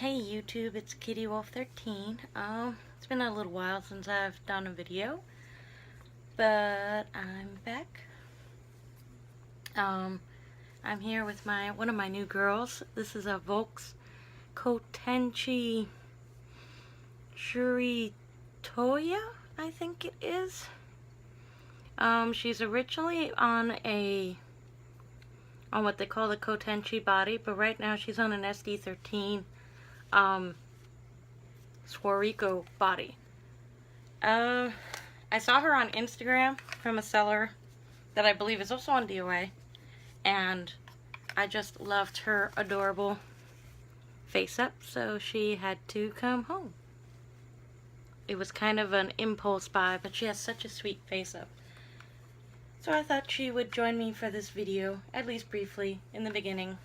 Hey YouTube, it's Kitty Wolf 13. It's been a little while since I've done a video, but I'm back. I'm here with one of my new girls. This is a Volks Kotenchi Shuritoya, I think it is. She's originally on what they call the Kotenchi body, but right now she's on an SD13 Swariko body. I saw her on Instagram from a seller that I believe is also on DOA, and I just loved her adorable face up, so she had to come home. It was kind of an impulse buy, but she has such a sweet face up. So I thought she would join me for this video, at least briefly, in the beginning.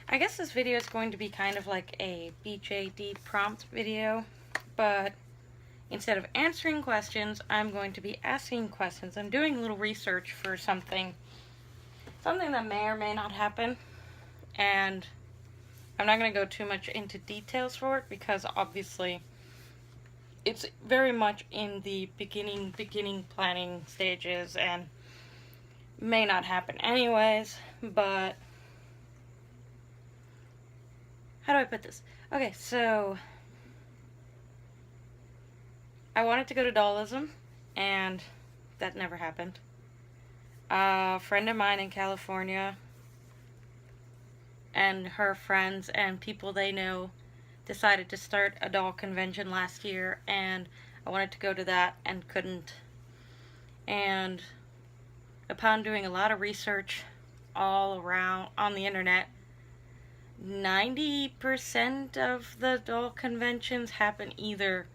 I guess this video is going to be kind of like a BJD prompt video, but instead of answering questions, I'm going to be asking questions. I'm doing a little research for something that may or may not happen, and I'm not going to go too much into details for it because obviously it's very much in the beginning planning stages and may not happen anyways, but how do I put this? Okay, so I wanted to go to Dollism, and that never happened. A friend of mine in California and her friends and people they know decided to start a doll convention last year, and I wanted to go to that and couldn't. And upon doing a lot of research all around on the internet, 90% of the doll conventions happen either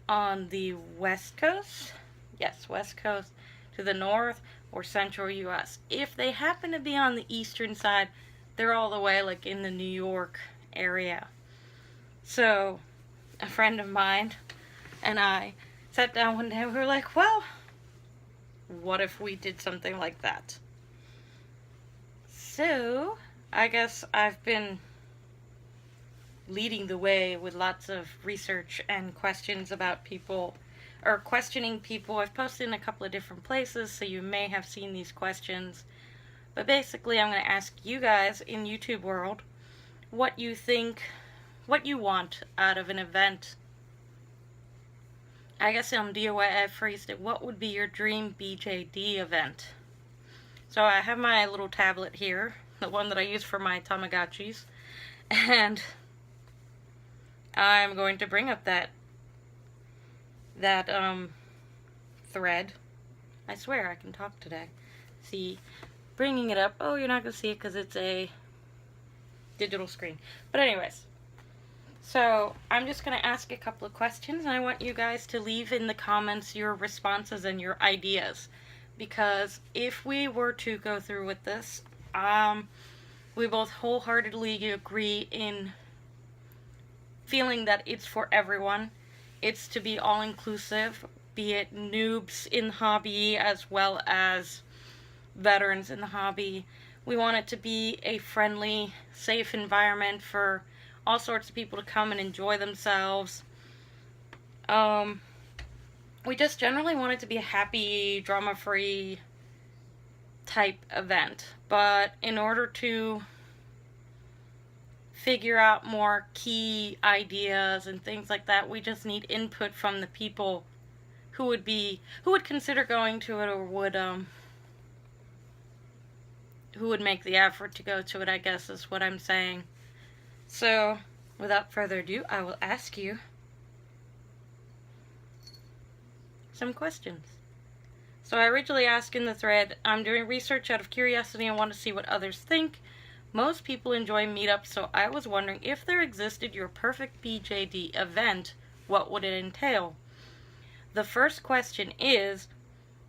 on the West Coast, yes, West Coast, to the north, or central US. If they happen to be on the eastern side, they're all the way like in the New York area. So a friend of mine and I sat down one day and we were like, well, what if we did something like that? So I guess I've been leading the way with lots of research and questions about people, or questioning people. I've posted in a couple of different places, so you may have seen these questions. But basically, I'm going to ask you guys in YouTube world what you think, what you want out of an event. I guess on DOA I phrased it, what would be your dream BJD event? So I have my little tablet here, the one that I use for my Tamagotchis, and I'm going to bring up that thread. I swear I can talk today. See, bringing it up. Oh, you're not going to see it because it's a digital screen. But anyways, so I'm just going to ask a couple of questions, and I want you guys to leave in the comments your responses and your ideas. Because if we were to go through with this, we both wholeheartedly agree in feeling that it's for everyone. It's to be all-inclusive, be it noobs in the hobby as well as veterans in the hobby. We want it to be a friendly, safe environment for all sorts of people to come and enjoy themselves. We just generally want it to be a happy, drama-free type event. But in order to figure out more key ideas and things like that, we just need input from the people who would consider going to it, or who would make the effort to go to it, I guess is what I'm saying. So, without further ado, I will ask you some questions. So I originally asked in the thread, I'm doing research out of curiosity and want to see what others think. Most people enjoy meetups, so I was wondering if there existed your perfect BJD event, what would it entail? The first question is,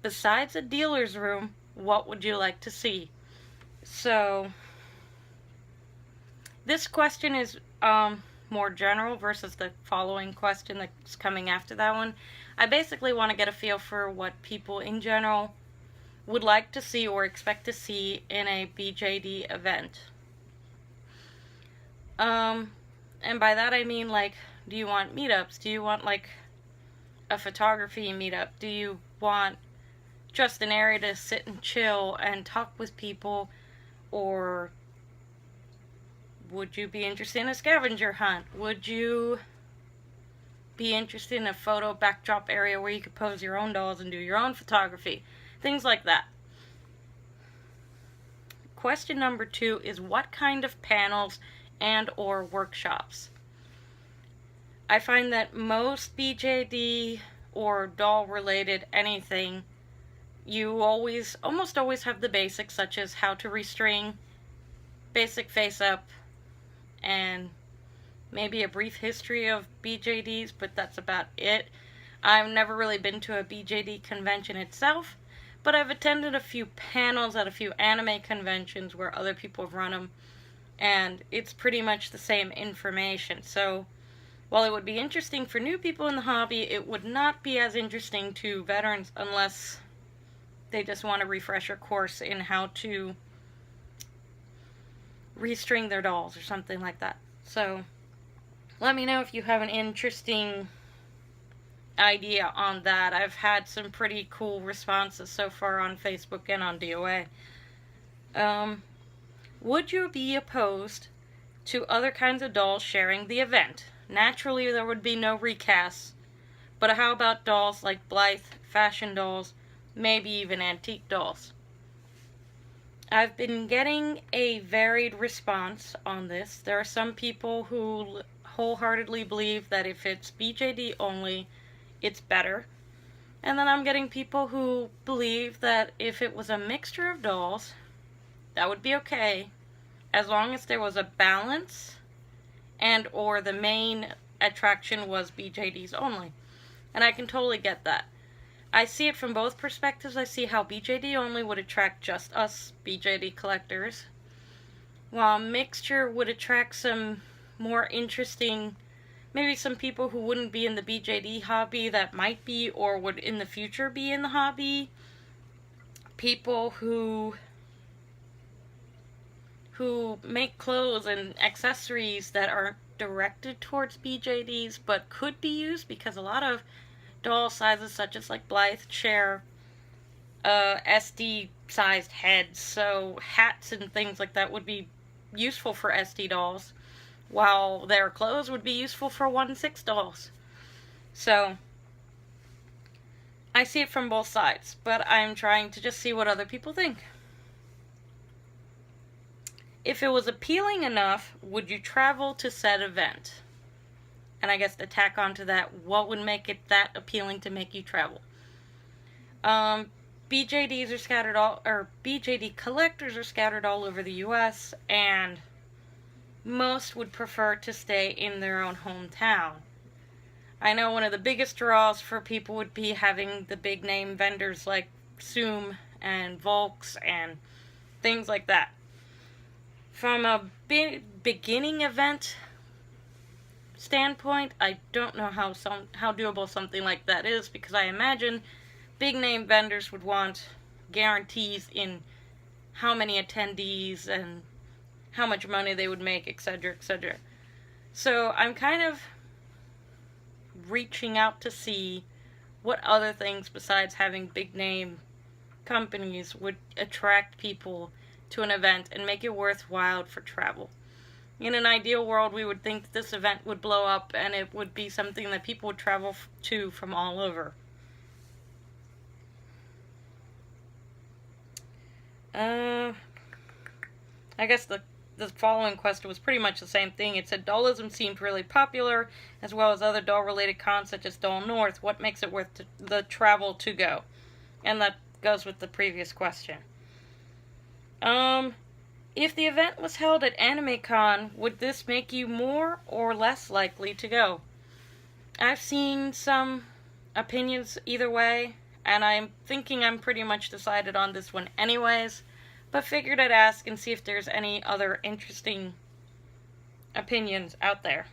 besides a dealer's room, what would you like to see? So this question is more general versus the following question that's coming after that one. I basically want to get a feel for what people in general would like to see or expect to see in a BJD event. And by that I mean, like, do you want meetups? Do you want, like, a photography meetup? Do you want just an area to sit and chill and talk with people? Or would you be interested in a scavenger hunt? Would you be interested in a photo backdrop area where you could pose your own dolls and do your own photography? Things like that. Question number 2 is, what kind of panels and or workshops? I find that most BJD or doll related anything, you almost always have the basics, such as how to restring, basic face up, and maybe a brief history of BJDs, but that's about it. I've never really been to a BJD convention itself, but I've attended a few panels at a few anime conventions where other people have run them, and it's pretty much the same information. So while it would be interesting for new people in the hobby, it would not be as interesting to veterans unless they just want a refresher course in how to restring their dolls or something like that. So let me know if you have an interesting idea on that. I've had some pretty cool responses so far on Facebook and on DOA. Would you be opposed to other kinds of dolls sharing the event? Naturally, there would be no recasts, but how about dolls like Blythe, fashion dolls, maybe even antique dolls? I've been getting a varied response on this. There are some people who wholeheartedly believe that if it's BJD only, it's better. And then I'm getting people who believe that if it was a mixture of dolls, that would be okay, as long as there was a balance and or the main attraction was BJDs only. And I can totally get that. I see it from both perspectives. I see how BJD only would attract just us BJD collectors, while mixture would attract some more interesting, maybe some people who wouldn't be in the BJD hobby that might be or would in the future be in the hobby. People who make clothes and accessories that aren't directed towards BJDs but could be used, because a lot of doll sizes such as like Blythe share SD sized heads, so hats and things like that would be useful for SD dolls, while their clothes would be useful for 1/6 dolls. So I see it from both sides, but I'm trying to just see what other people think. If it was appealing enough, would you travel to said event? And I guess to tack onto that, what would make it that appealing to make you travel? BJDs are scattered BJD collectors are scattered all over the US, and most would prefer to stay in their own hometown. I know one of the biggest draws for people would be having the big name vendors like Zoom and Volks and things like that. From a beginning event standpoint, I don't know how doable something like that is, because I imagine big name vendors would want guarantees in how many attendees and how much money they would make, etc., etc. So I'm kind of reaching out to see what other things besides having big name companies would attract people to an event and make it worthwhile for travel. In an ideal world, we would think that this event would blow up and it would be something that people would travel to from all over. I guess the following question was pretty much the same thing. It said, dollism seemed really popular, as well as other doll-related cons such as Doll North. What makes it worth the travel to go? And that goes with the previous question. If the event was held at AnimeCon, would this make you more or less likely to go? I've seen some opinions either way, and I'm thinking I'm pretty much decided on this one anyways, but figured I'd ask and see if there's any other interesting opinions out there.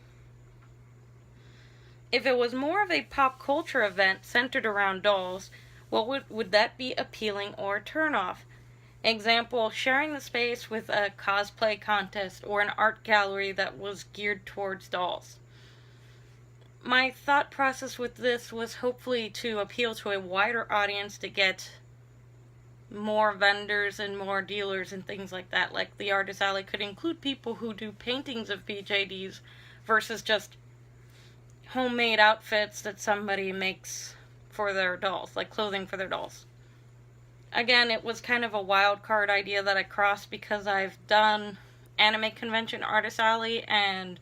If it was more of a pop culture event centered around dolls, What would that be appealing or turn off? Example, sharing the space with a cosplay contest or an art gallery that was geared towards dolls. My thought process with this was hopefully to appeal to a wider audience, to get more vendors and more dealers and things like that. Like the Artist Alley could include people who do paintings of BJDs versus just homemade outfits that somebody makes for their dolls, like clothing for their dolls. Again, it was kind of a wild card idea that I crossed because I've done Anime Convention Artist Alley, and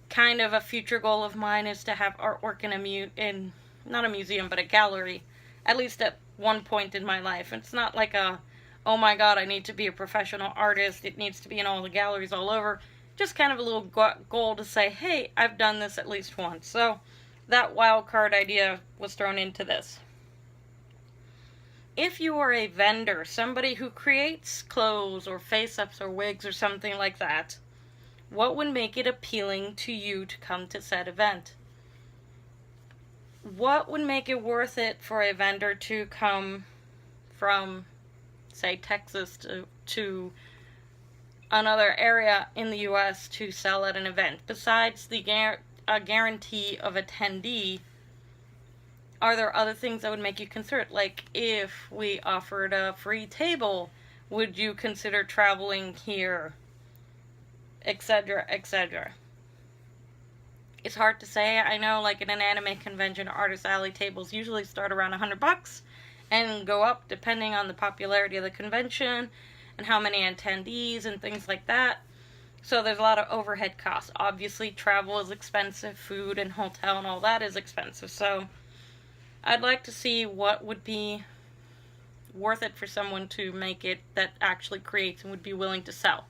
kind of a future goal of mine is to have artwork in not a museum, but a gallery, at least at one point in my life. It's not like oh my god, I need to be a professional artist, it needs to be in all the galleries all over. Just kind of a little goal to say, hey, I've done this at least once. So that wild card idea was thrown into this. If you are a vendor, somebody who creates clothes or face-ups or wigs or something like that, what would make it appealing to you to come to said event? What would make it worth it for a vendor to come from, say, Texas to another area in the U.S. to sell at an event? Besides the guarantee of attendee, are there other things that would make you consider it? Like, if we offered a free table, would you consider traveling here? Etc., etc. It's hard to say. I know, like, in an anime convention, Artist Alley tables usually start around $100 and go up depending on the popularity of the convention and how many attendees and things like that. So there's a lot of overhead costs. Obviously, travel is expensive, food and hotel and all that is expensive. So I'd like to see what would be worth it for someone to make it that actually creates and would be willing to sell.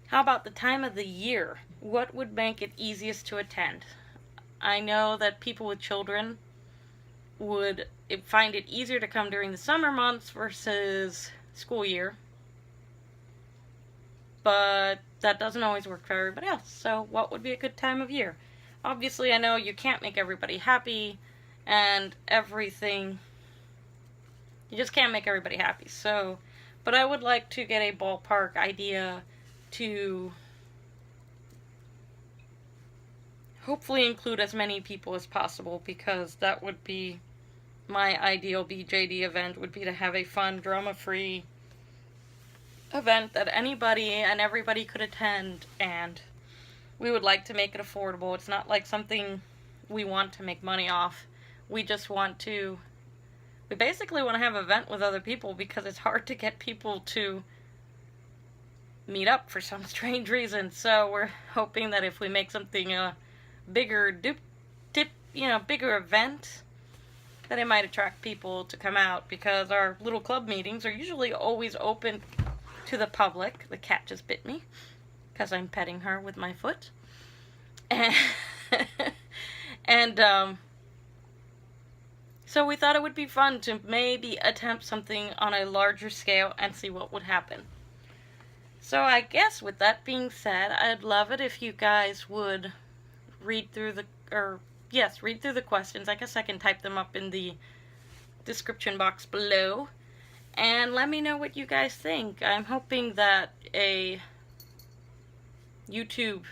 How about the time of the year? What would make it easiest to attend? I know that people with children would find it easier to come during the summer months versus school year. But that doesn't always work for everybody else. So what would be a good time of year? Obviously, I know you can't make everybody happy and everything. You just can't make everybody happy. So, but I would like to get a ballpark idea to hopefully include as many people as possible, because that would be my ideal BJD event, would be to have a fun, drama-free event that anybody and everybody could attend, and we would like to make it affordable. It's not like something we want to make money off. We just want to, we basically want to have an event with other people, because it's hard to get people to meet up for some strange reason. So we're hoping that if we make something a bigger bigger event, that it might attract people to come out, because our little club meetings are usually always open to the public. The cat just bit me because I'm petting her with my foot. And so we thought it would be fun to maybe attempt something on a larger scale and see what would happen. So I guess with that being said, I'd love it if you guys would read through the questions. I guess I can type them up in the description box below. And let me know what you guys think. I'm hoping that a YouTube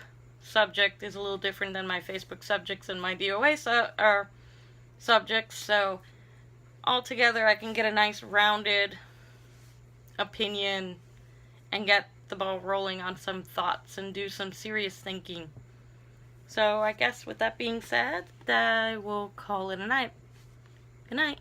subject is a little different than my Facebook subjects and my DOA subjects. So altogether I can get a nice rounded opinion and get the ball rolling on some thoughts and do some serious thinking. So I guess with that being said, I will call it a night. Good night.